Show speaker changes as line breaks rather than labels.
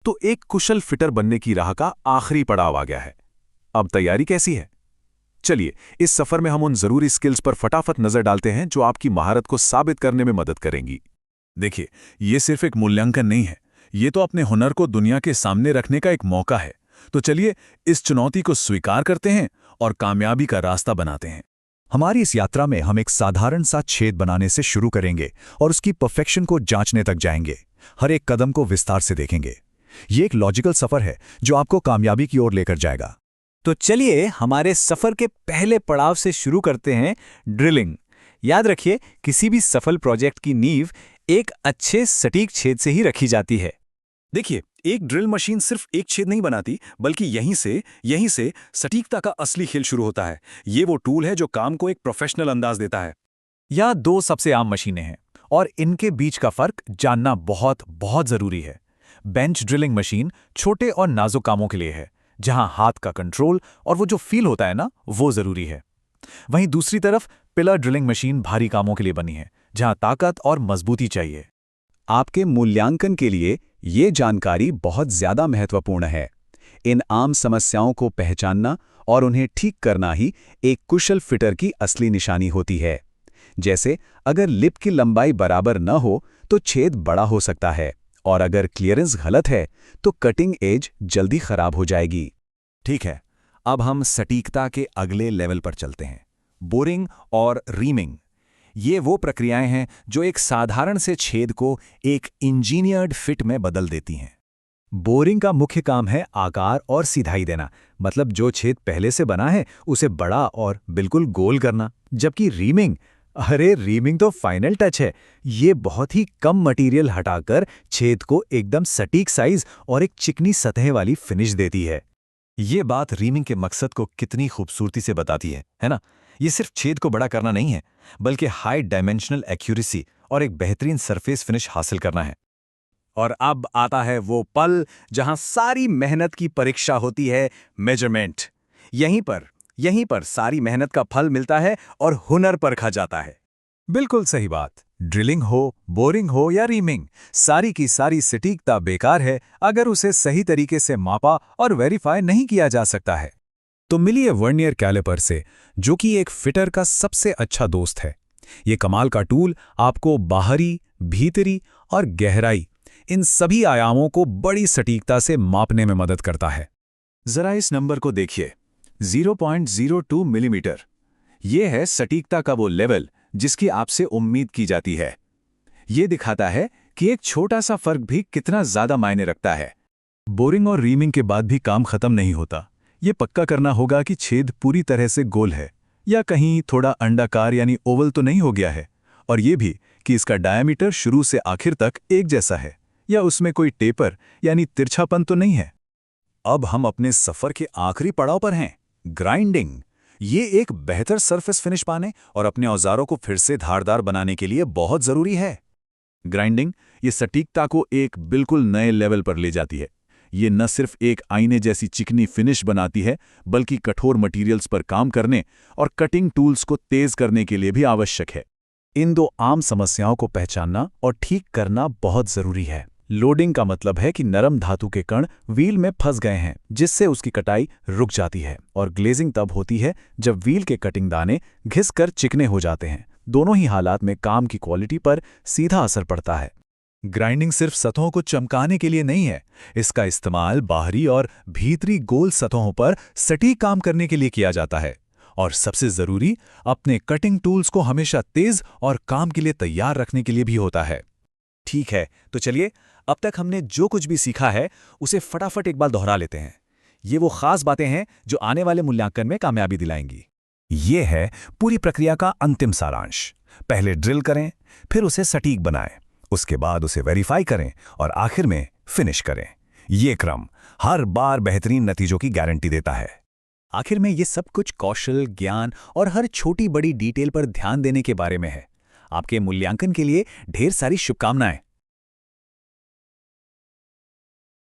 तो एक कुशल फिटर बनने की राह का आखिरी पड़ाव आ गया है। अब तैयारी कैसी है? चलिए, इस सफर में हम उन जरूरी स्किल्स पर फटाफट नजर डालते हैं जो आपकी महारत को साबित करने में मदद करेंगी। देखिए, ये सिर्फ एक मूल्यांकन नहीं है, ये तो अपने हुनर को दुनिया के सामने रखने का एक मौका है। तो चलिए, इस चुनौती को स्वीकार करते हैं और कामयाबी का रास्ता बनाते हैं।
हमारी इस यात्रा में हम एक साधारण सा छेद बनाने से शुरू करेंगे और उसकी परफेक्शन को जांचने तक जाएंगे। हर एक कदम को विस्तार से देखेंगे। ये एक लॉजिकल सफर है जो आपको कामयाबी की ओर लेकर जाएगा।
तो चलिए हमारे सफर के पहले पड़ाव से शुरू करते हैं, ड्रिलिंग। याद रखिए, किसी भी सफल प्रोजेक्ट की नींव एक अच्छे सटीक छेद से ही रखी जाती है।
देखिए, एक ड्रिल मशीन सिर्फ एक छेद नहीं बनाती, बल्कि यहीं से सटीकता का असली खेल शुरू होता है। ये वो टूल है जो काम को एक प्रोफेशनल अंदाज देता है।
यह दो सबसे आम मशीनें हैं और इनके बीच का फर्क जानना बहुत बहुत जरूरी है। बेंच ड्रिलिंग मशीन छोटे और नाजुक कामों के लिए है, जहां हाथ का कंट्रोल और वो जो फील होता है ना, वो जरूरी है। वहीं दूसरी तरफ पिलर ड्रिलिंग मशीन भारी कामों के लिए बनी है, जहां ताकत और मजबूती चाहिए।
आपके मूल्यांकन के लिए ये जानकारी बहुत ज्यादा महत्वपूर्ण है। इन आम समस्याओं को पहचानना और उन्हें ठीक करना ही एक कुशल फिटर की असली निशानी होती है। जैसे अगर लिप की लंबाई बराबर न हो तो छेद बड़ा हो सकता है, और अगर क्लियरेंस गलत है तो कटिंग एज जल्दी खराब हो जाएगी।
ठीक है, अब हम सटीकता के अगले लेवल पर चलते हैं, बोरिंग और रीमिंग। ये वो प्रक्रियाएं हैं जो एक साधारण से छेद को एक इंजीनियर्ड फिट में बदल देती हैं।
बोरिंग का मुख्य काम है आकार और सिधाई देना, मतलब जो छेद पहले से बना है उसे बड़ा और बिल्कुल गोल करना। जबकि रीमिंग तो फाइनल टच है। ये बहुत ही कम मटेरियल हटाकर छेद को एकदम सटीक साइज और एक चिकनी सतह वाली फिनिश देती है।
ये बात रीमिंग के मकसद को कितनी खूबसूरती से बताती है ना? ये सिर्फ छेद को बड़ा करना नहीं है, बल्कि हाई डायमेंशनल एक्यूरेसी और एक बेहतरीन सरफेस फिनिश हासिल करना है।
और अब आता है वो पल जहां सारी मेहनत की परीक्षा होती है, मेजरमेंट। यहीं पर सारी मेहनत का फल मिलता है और हुनर परखा जाता है।
बिल्कुल सही बात। ड्रिलिंग हो, बोरिंग हो या रीमिंग, सारी की सारी सटीकता बेकार है अगर उसे सही तरीके से मापा और वेरीफाई नहीं किया जा सकता है। तो मिलिए वर्नियर कैलिपर से, जो कि एक फिटर का सबसे अच्छा दोस्त है। ये कमाल का टूल आपको बाहरी, भीतरी और गहराई, इन सभी आयामों को बड़ी सटीकता से मापने में मदद करता है।
जरा इस नंबर को देखिए, 0.02 मिलीमीटर। ये है सटीकता का वो लेवल जिसकी आपसे उम्मीद की जाती है। ये दिखाता है कि एक छोटा सा फर्क भी कितना ज्यादा मायने रखता है।
बोरिंग और रीमिंग के बाद भी काम खत्म नहीं होता। ये पक्का करना होगा कि छेद पूरी तरह से गोल है या कहीं थोड़ा अंडाकार यानी ओवल तो नहीं हो गया है, और ये भी कि इसका डायमीटर शुरू से आखिर तक एक जैसा है या उसमें कोई टेपर यानी तिरछापन तो नहीं है। अब हम अपने सफर के आखिरी पड़ाव पर हैं, ग्राइंडिंग। ये एक बेहतर सरफेस फिनिश पाने और अपने औजारों को फिर से धारदार बनाने के लिए बहुत जरूरी है। ग्राइंडिंग ये सटीकता को एक बिल्कुल नए लेवल पर ले जाती है। ये न सिर्फ एक आईने जैसी चिकनी फिनिश बनाती है, बल्कि कठोर मटेरियल्स पर काम करने और कटिंग टूल्स को तेज करने के लिए भी आवश्यक है। इन दो आम समस्याओं को पहचानना और ठीक करना बहुत जरूरी है। लोडिंग का मतलब है कि नरम धातु के कण व्हील में फंस गए हैं, जिससे उसकी कटाई रुक जाती है, और ग्लेजिंग तब होती है जब व्हील के कटिंग दाने घिसकर चिकने हो जाते हैं। दोनों ही हालात में काम की क्वालिटी पर सीधा असर पड़ता है। ग्राइंडिंग सिर्फ सतहों को चमकाने के लिए नहीं है, इसका इस्तेमाल बाहरी और भीतरी गोल सतहों पर सटीक काम करने के लिए किया जाता है। और सबसे जरूरी, अपने कटिंग टूल्स को हमेशा तेज और काम के लिए तैयार रखने के लिए भी होता है। ठीक है, तो चलिए अब तक हमने जो कुछ भी सीखा है उसे फटाफट एक बार दोहरा लेते हैं। ये वो खास बातें हैं जो आने वाले मूल्यांकन में कामयाबी दिलाएंगी। ये है पूरी प्रक्रिया का अंतिम सारांश। पहले ड्रिल करें, फिर उसे सटीक बनाएं, उसके बाद उसे वेरीफाई करें और आखिर में फिनिश करें। ये क्रम हर बार बेहतरीन नतीजों की गारंटी देता है। आखिर में ये सब कुछ कौशल, ज्ञान और हर छोटी बड़ी डिटेल पर ध्यान देने के बारे में है। आपके मूल्यांकन के लिए ढेर सारी शुभकामनाएं।